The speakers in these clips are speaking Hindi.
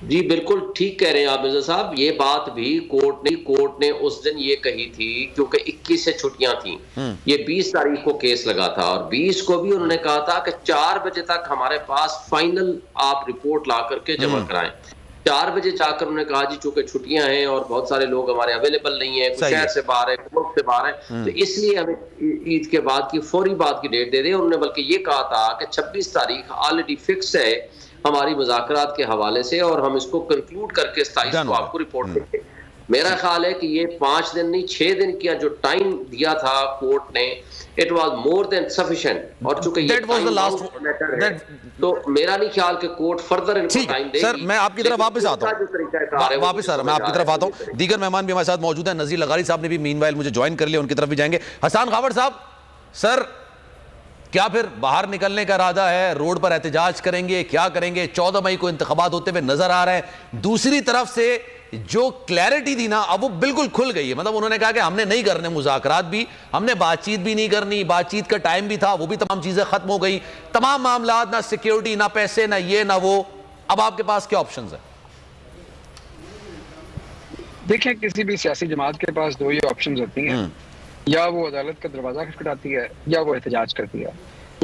जी, बिल्कुल ठीक कह रहे हैं आप मिर्ज़ा साहब। ये बात भी कोर्ट ने उस दिन ये कही थी, क्योंकि 21 से छुट्टियाँ थीं। हम्म। ये 20 तारीख को केस लगा था और 20 को भी उन्होंने कहा था कि 4 बजे तक हमारे पास फाइनल आप रिपोर्ट ला करके जमा हम्म। कराएँ। 4 बजे जाकर उन्होंने कहा जी चूँकि छुट्टियाँ हैं और बहुत सारे लोग हमारे अवेलेबल नहीं हैं, कुछ सही शहर है। से बाहर है, मुल्क से बाहर है, तो हम्म। इसलिए हमें ईद के बाद की फौरी बाद की डेट दे दें। उन्होंने बल्कि ये कहा था कि 26 तारीख ऑलरेडी फिक्स है हमारी मुज़ाकरात के हवाले से और हम इसको कंक्लूड करके 27 डन को होगा। आपको रिपोर्ट हम्म। देंगे। मेरा ख्याल है कि ये 5 दिन नहीं 6 दिन का जो टाइम दिया था कोर्ट ने, it was more than sufficient और चूँकि ये that was the time last bound matter है, दैट। तो मेरा नहीं ख्याल कि कोर्ट फर्दर इनको ठीक है टाइम सर, देगी। मैं आपकी तरफ लेकिन वापस आता उनका हूँ। जो तरीक़ाकार है वो वापस मुझे सर, मैं समझ आ आपकी रहा तरफ है आता कि ये हूँ। तरीक़ा। दीगर मेहमान भी हमारे साथ मौजूद हैं। नज़ीर लगारी साहब ने भी मीनवाइल मुझे ज्वाइन कर लिया, उनकी तरफ भी जाएंगे। हसन खावर साहब, सर क्या फिर बाहर निकलने का इरादा है? रोड पर एहतजाज करेंगे? क्या करेंगे? 14 मई को इंतखाबात होते हुए नजर आ रहे हैं। दूसरी तरफ से जो क्लैरिटी थी ना, अब वो बिल्कुल खुल गई है। मतलब उन्होंने कहा कि हमने नहीं करने मुज़ाकरात भी, हमने बातचीत भी नहीं करनी, बातचीत का टाइम भी था, वो भी तमाम चीजें खत्म हो गई। तमाम मामला, ना सिक्योरिटी, ना पैसे, ना ये ना वो। अब आपके पास क्या ऑप्शन है? देखिए, किसी भी सियासी जमात के पास दो ही ऑप्शंस होती हैं, या वो अदालत का दरवाजा खटखटाती है या वो एहतजाज करती है।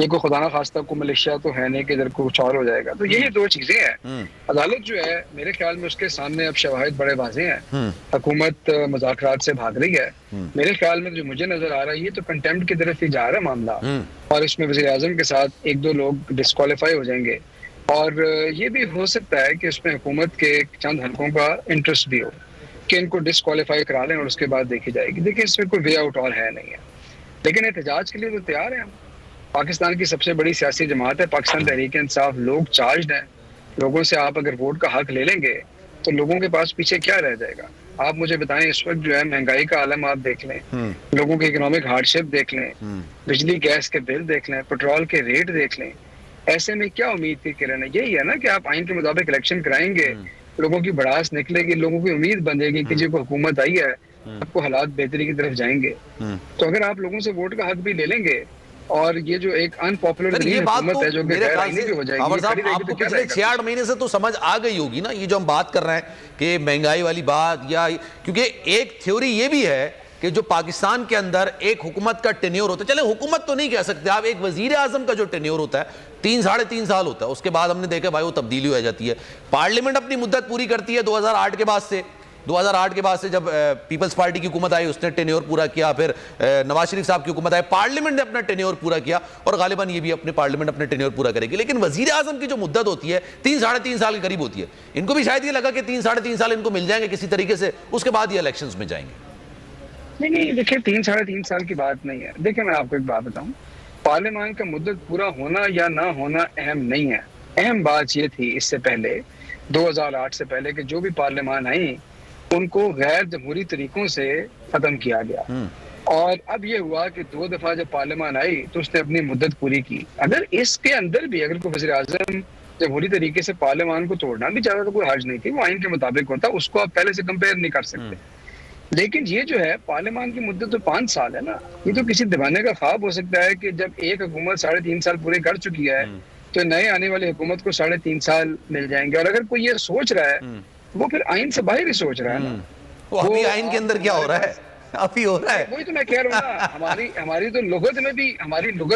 ये कोई खुदा ना खास्ता को मलेशिया तो है नहीं कि इधर कुछ और हो जाएगा। तो यही दो चीजें हैं। अदालत जो है मेरे ख्याल में उसके सामने अब शवाहिद बड़े वाज़ेह हैं। हुकूमत मुज़ाकरात से भाग रही है। मेरे ख्याल में जो मुझे नजर आ रहा है ये तो कंटेम्प्ट की तरफ ही जा रहा है मामला, और इसमें वज़ीर आज़म के साथ एक दो लोग डिस्क्वालीफाई हो जाएंगे। और ये भी हो सकता है कि उसमें हुकूमत के चंद हल्कों का इंटरेस्ट भी हो कि इनको डिस्क्वालीफाई करा लें और उसके बाद देखी जाएगी। देखिए, इसमें कोई वे आउट और है नहीं है, लेकिन एहतजाज के लिए तो तैयार हैं हम। पाकिस्तान की सबसे बड़ी सियासी जमात है पाकिस्तान तहरीक इंसाफ। लोग चार्ज हैं। लोगों से आप अगर वोट का हक ले लेंगे तो लोगों के पास पीछे क्या रह जाएगा? आप मुझे बताएं, इस वक्त जो है महंगाई का आलम आप देख लें, लोगों की इकोनॉमिक हार्डशिप देख लें, बिजली गैस के बिल देख लें, पेट्रोल के रेट देख लें। ऐसे में क्या उम्मीद की किरण है? यही है ना कि आप आइन के मुताबिक इलेक्शन कराएंगे, लोगों की भड़ास निकलेगी, लोगों की उम्मीद बंधेगी कि जो हुकूमत आई है आपको हालात बेहतरी की तरफ जाएंगे। तो अगर आप लोगों से वोट का हक भी ले लेंगे और ये जो एक अनपॉपुलर ये बात हुकूमत तो है जो मेरे ख्याल से भी हो जाएगी, खबर साहब आपको पिछले 6-8 महीने से तो समझ आ गई होगी ना, ये जो हम बात कर रहे हैं कि महंगाई वाली बात, या क्योंकि एक थ्योरी ये भी है कि जो पाकिस्तान के अंदर एक हुकूमत का टेन्योर होता है, चले हुकूमत तो नहीं कह सकते आप, एक वजीर आजम का जो टेन्योर होता है 3-3.5 साल होता है। उसके बाद हमने देखा भाई वो तब्दीली हो जाती है। पार्लियामेंट अपनी मुद्दत पूरी करती है 2008 के बाद से। 2008 के बाद से जब पीपल्स पार्टी की हुकूमत आई उसने टेन्योर पूरा किया, फिर नवाज शरीफ साहब की हुकूमत आई, पार्लियामेंट ने अपना टेन्योर पूरा किया, और गालिबन ये भी अपने पार्लियामेंट अपने टेन्योर पूरा करेगी। लेकिन वजीर आजम की जो मुद्दत होती है 3-3.5 साल के करीब होती है। इनको भी शायद ये लगा कि 3-3.5 साल इनको मिल जाएंगे किसी तरीके से, उसके बाद ये इलेक्शंस में जाएंगे। नहीं, देखिए 3-3.5 साल की बात नहीं है। देखिए, मैं आपको एक बात बताऊं, पार्लियामान का मुद्दत पूरा होना या ना होना अहम नहीं है। अहम बात यह थी इससे पहले 2008 से पहले कि जो भी पार्लियामान आई उनको गैर जमहूरी तरीकों से खत्म किया गया, और अब ये हुआ कि 2 दफा जब पार्लियामान आई तो उसने अपनी मुद्दत पूरी की। अगर इसके अंदर भी अगर कोई वज़ीर आज़म जमहूरी तरीके से पार्लियामान को तोड़ना भी चाहता तो कोई हर्ज नहीं थी, वो आइन के मुताबिक होता, उसको आप पहले से कंपेयर नहीं कर सकते। लेकिन ये जो है पार्लियामान की मुद्दत तो 5 साल है ना, ये तो किसी दीवाने का ख्वाब हो सकता है कि जब एक हुकूमत 3.5 साल पूरे कर चुकी है तो नए आने वाली हुकूमत को 3.5 साल मिल जाएंगे। और अगर कोई ये सोच रहा है वो फिर आइन से बाहर ही सोच रहा है ना। वो अभी आइन के अंदर क्या हो रहा है? अभी हो रहा है, वही तो मैं कह रहा हूँ ना। हमारी तो लुगत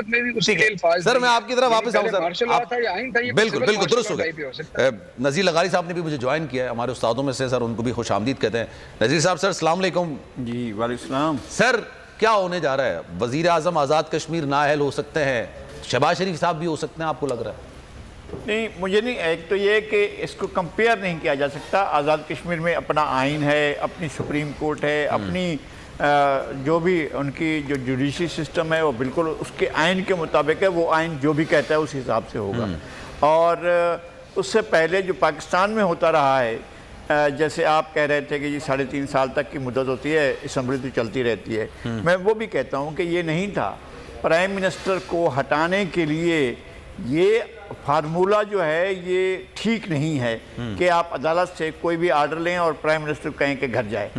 में भी उसके अल्फाज। सर मैं आपकी तरफ वापस आऊं सर, मार्शल लॉ था या आइन था, ये बिल्कुल दुरुस्त हो गए। नज़ीर लगारी साहब ने भी मुझे ज्वाइन किया है, हमारे उस्तादों में से, सर उनको भी खुशामदीद कहते हैं। नज़ीर साहब, सर अस्सलाम वालेकुम। जी वालेकुम सलाम। सर क्या होने जा रहा है? वजीर आजम आज़ाद कश्मीर नाअहल हो सकते हैं, शहबाज शरीफ साहब भी हो सकते हैं, आपको लग रहा है? नहीं, मुझे नहीं, एक तो ये कि इसको कंपेयर नहीं किया जा सकता। आज़ाद कश्मीर में अपना आइन है, अपनी सुप्रीम कोर्ट है, अपनी जो भी उनकी जो जुडिशरी सिस्टम है वो बिल्कुल उसके आइन के मुताबिक है। वो आइन जो भी कहता है उस हिसाब से होगा। और उससे पहले जो पाकिस्तान में होता रहा है, जैसे आप कह रहे थे कि ये 3.5 साल तक की मुद्दत होती है, असम्बली तो चलती रहती है, मैं वो भी कहता हूँ कि ये नहीं था। प्राइम मिनिस्टर को हटाने के लिए ये फार्मूला जो है ये ठीक नहीं है कि आप अदालत से कोई भी आर्डर लें और प्राइम मिनिस्टर कहें कि घर जाए,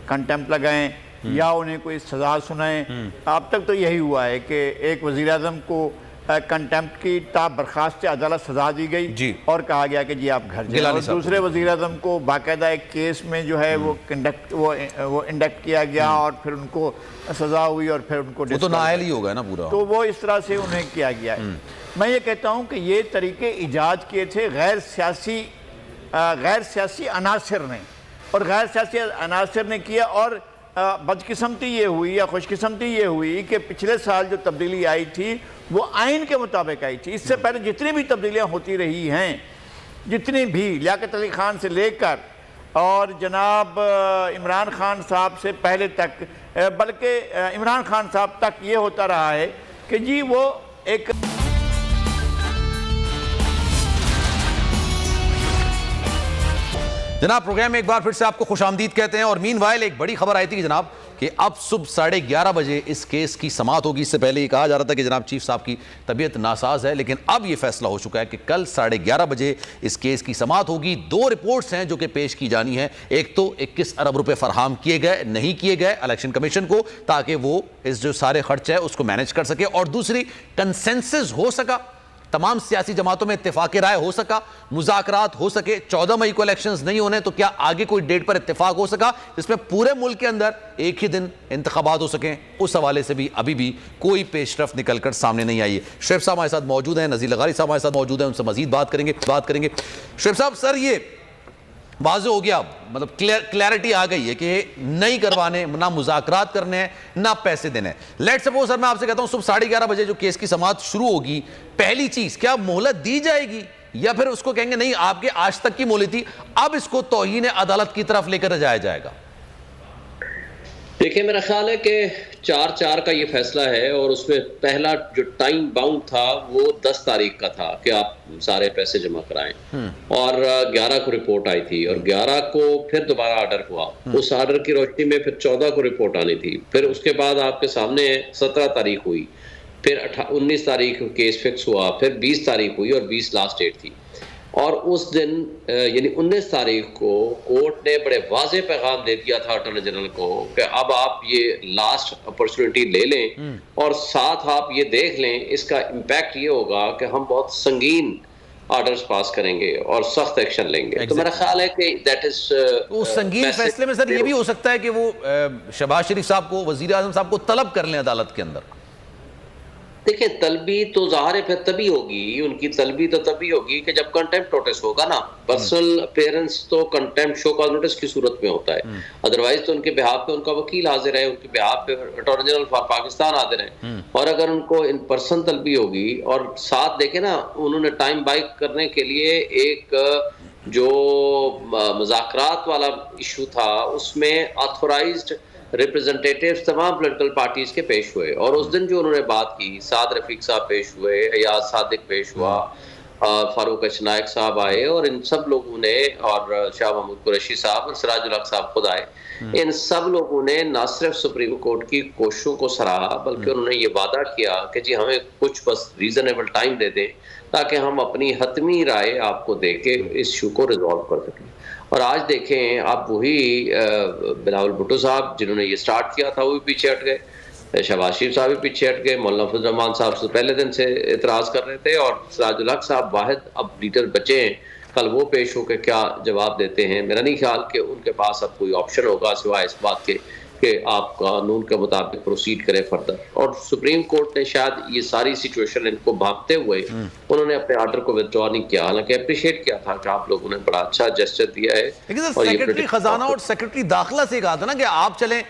कंटेम्प्ट लगाएं या उन्हें कोई सज़ा सुनाएं। अब तक तो यही हुआ है कि एक वज़ीर आज़म को कंटेम्प्ट की ता बर्खास्त से अदालत सजा दी गई जी। और कहा गया कि जी आप घर जाइए। गिलानी और साहब। दूसरे वज़ीर आज़म को बाकायदा एक केस में जो है वो इंडक्ट किया गया और फिर उनको सजा हुई और फिर उनको वो तो नाअहल ही होगा ना पूरा। तो वो इस तरह से उन्हें किया गया है। मैं ये कहता हूँ कि ये तरीके ईजाद किए थे गैर सियासी अनासर ने, और गैर सियासी अनासर ने किया। और बदकिस्मती ये हुई या खुशकिस्मती ये हुई कि पिछले साल जो तब्दीली आई थी वो आइन के मुताबिक आई थी। इससे पहले जितनी भी तब्दीलियाँ होती रही हैं, जितनी भी लियाकत अली खान से लेकर और जनाब इमरान खान साहब से पहले तक, बल्कि इमरान खान साहब तक ये होता रहा है कि जी वो एक जनाब प्रोग्राम में एक बार फिर से आपको खुशामदीद कहते हैं। और मीनवाइल एक बड़ी खबर आई थी कि जनाब कि अब सुबह 11:30 बजे इस केस की समाअत होगी। इससे पहले ये कहा जा रहा था कि जनाब चीफ साहब की तबीयत नासाज है, लेकिन अब ये फैसला हो चुका है कि कल 11:30 बजे इस केस की समाअत होगी। 2 रिपोर्ट्स हैं जो कि पेश की जानी है। एक तो 21 अरब रुपए फराहम किए गए नहीं किए गए इलेक्शन कमीशन को ताकि वो इस जो सारे खर्च है उसको मैनेज कर सके, और दूसरी कंसेंसस हो सका, तमाम सियासी जमातों में इत्तेफाक राय हो सका, मुज़ाकरात हो सके। 14 मई को इलेक्शंस नहीं होने तो क्या आगे कोई डेट पर इत्तेफाक हो सका जिसमें पूरे मुल्क के अंदर एक ही दिन इंतखाबात हो सकें? उस हवाले से भी अभी भी कोई पेशरफ निकलकर सामने नहीं आई है। शुएब साहब हमारे साथ मौजूद हैं, नज़ीर लगारी साहब हमारे साथ मौजूद हैं, उनसे मजीद बात करेंगे। शुएब साहब, सर ये वाज़ेह हो गया, मतलब क्लैरिटी आ गई है कि नहीं करवाने, ना मुज़ाकरात करने हैं, ना पैसे देने हैं। लेट्स सपोज सर मैं आपसे कहता हूं सुबह 11:30 बजे जो केस की समाअत शुरू होगी, पहली चीज क्या मोहलत दी जाएगी या फिर उसको कहेंगे नहीं आपके आज तक की मोहलत थी, अब इसको तौहीन अदालत की तरफ लेकर जाया जाएगा? देखिए, मेरा ख्याल है कि 4/4 का ये फैसला है और उसमें पहला जो टाइम बाउंड था वो 10 तारीख का था कि आप सारे पैसे जमा कराएं, और 11 को रिपोर्ट आई थी और 11 को फिर दोबारा ऑर्डर हुआ। उस ऑर्डर की रोशनी में फिर 14 को रिपोर्ट आनी थी। फिर उसके बाद आपके सामने 17 तारीख हुई, फिर 19 तारीख केस फिक्स हुआ, फिर 20 तारीख हुई और 20 लास्ट डेट थी। और उस दिन यानी 19 तारीख को कोर्ट ने बड़े वाज़े पैगाम दे दिया था अटॉर्नी जनरल को कि अब आप ये लास्ट अपॉर्चुनिटी ले लें और साथ आप ये देख लें इसका इम्पैक्ट ये होगा कि हम बहुत संगीन ऑर्डर्स पास करेंगे और सख्त एक्शन लेंगे। तो मेरा ख्याल है कि दैट इज उस संगीन फैसले में सर ये भी हो सकता है कि वो शहबाज शरीफ साहब को, वजीर आजम साहब को तलब कर लें अदालत के अंदर। देखिए, तलबी तो ज़ाहिर है फिर तभी होगी, उनकी तलबी तो तभी होगी कि जब कंटेम्प्ट नोटिस होगा ना। पर्सनल अपीयरेंस तो कंटेम्प्ट शो कॉज नोटिस की सूरत में होता है, अदरवाइज तो उनके बिहाफ पे उनका वकील हाजिर है, उनके बिहाफ पे अटॉर्नी जनरल फॉर पाकिस्तान हाजिर है। और अगर उनको इन पर्सन तलबी होगी और साथ देखे ना, उन्होंने टाइम बाई करने के लिए एक जो मुज़ाकरात वाला इशू था उसमें ऑथोराइज्ड रिप्रेजेंटेटिव्स तमाम पॉलिटिकल पार्टीज के पेश हुए, और उस दिन जो उन्होंने बात की, साद रफीक साहब पेश हुए, अयाज सादिक पेश हुआ, फारूक अशनायक साहब आए, और इन सब लोगों ने, और शाह महमूद कुरैशी साहब और सिराजुल हक साहब खुद आए, इन सब लोगों ने न सिर्फ सुप्रीम कोर्ट की कोशिशों को सराहा बल्कि उन्होंने ये वादा किया कि जी हमें कुछ बस रीजनेबल टाइम दे दें ताकि हम अपनी हतमी राय आपको दे के इस इशू को रिजॉल्व कर सकें। और आज देखें आप, वही बिलावल भुट्टो साहब जिन्होंने ये स्टार्ट किया था वो भी पीछे हट गए, शहबाज शरीफ साहब भी पीछे हट गए, मौलाना फजल रहमान साहब से पहले दिन से इतराज़ कर रहे थे, और सिराजुल हक साहब वाहिद अब लीडर बचे हैं। कल वो पेश होकर क्या जवाब देते हैं? मेरा नहीं ख्याल कि उनके पास अब कोई ऑप्शन होगा सिवाय इस बात के कि आप कानून के मुताबिक प्रोसीड करें फर्दर। और सुप्रीम कोर्ट ने शायद ये सारी सिचुएशन इनको भागते हुए उन्होंने अपने ऑर्डर को विथड्रॉ नहीं किया, हालांकि अप्रिशिएट किया था कि आप लोगों ने बड़ा अच्छा जेस्चर दिया है। लेकिन सेक्रेटरी खजाना और सेक्रेटरी दाखिला से कहा था ना कि आप चलें